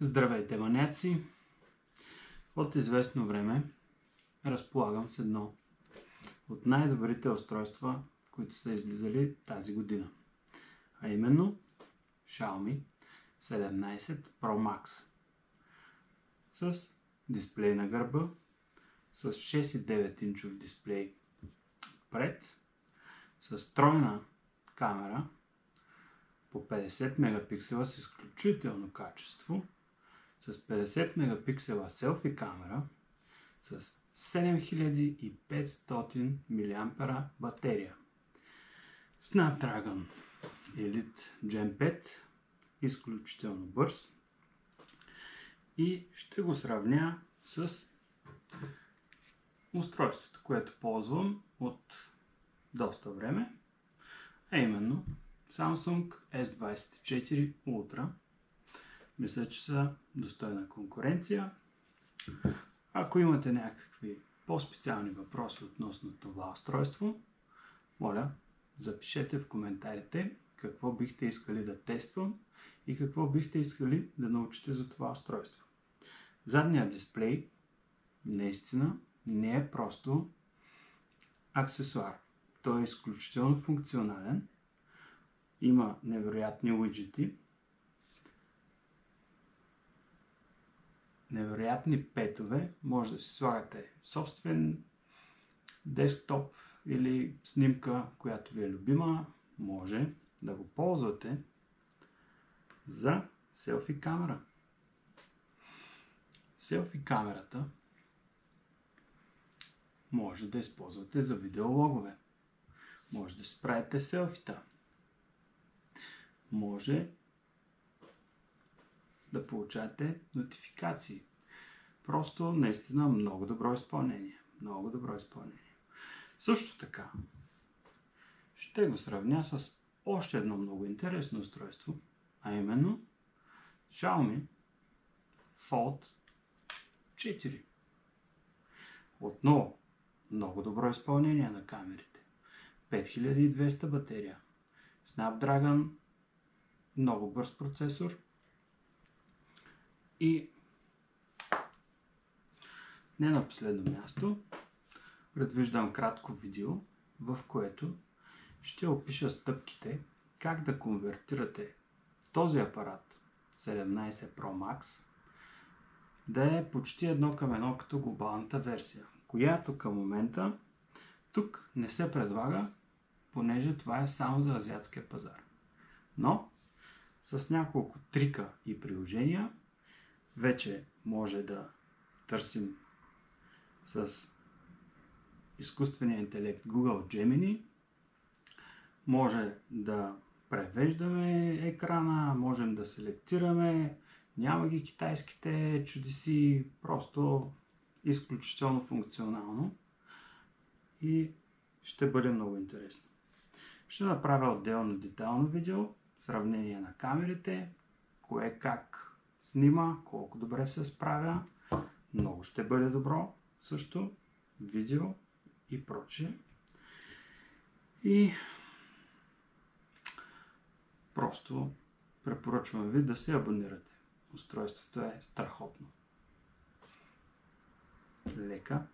Здравейте, маняци! От известно време разполагам с едно от най-добрите устройства, които са излизали тази година. А именно Xiaomi 17 Pro Max с дисплей на гърба, с 6,9 инчов дисплей пред, с тройна камера по 50 мегапиксела с изключително качество, с 50 мегапиксела селфи камера, с 7500 мАh батерия. Snapdragon Elite Gen 5, изключително бърз, и ще го сравня с устройството, което ползвам от доста време, а именно Samsung S24 Ultra. Мисля, че са достойна конкуренция. Ако имате някакви по-специални въпроси относно това устройство, моля, запишете в коментарите какво бихте искали да тествам и какво бихте искали да научите за това устройство. Задният дисплей наистина не е просто аксесуар. Той е изключително функционален. Има невероятни уиджети, невероятни петове. Може да си слагате собствен десктоп или снимка, която ви е любима. Може да го ползвате за селфи камера. Селфи камерата може да използвате за видеологове. Може да си правите селфита. Може да получавате нотификации. Просто наистина много добро изпълнение. Много добро изпълнение. Също така ще го сравня с още едно много интересно устройство, а именно Xiaomi Fold 4. Отново много добро изпълнение на камерите. 5200 батерия. Snapdragon, много бърз процесор и не на последно място предвиждам кратко видео, в което ще опиша стъпките как да конвертирате този апарат 17 Pro Max да е почти едно към едно като глобалната версия, която към момента тук не се предлага, понеже това е само за азиатския пазар. Но с няколко трика и приложения вече може да търсим с изкуствения интелект Google Gemini, може да превеждаме екрана, можем да селектираме, няма ги китайските чудеси, просто изключително функционално и ще бъде много интересно. Ще направя отделно детайлно видео, сравнение на камерите, кое как снима, колко добре се справя. Много ще бъде добро също видео и прочее. И просто препоръчвам ви да се абонирате. Устройството е страхотно. Лека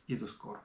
и до скоро!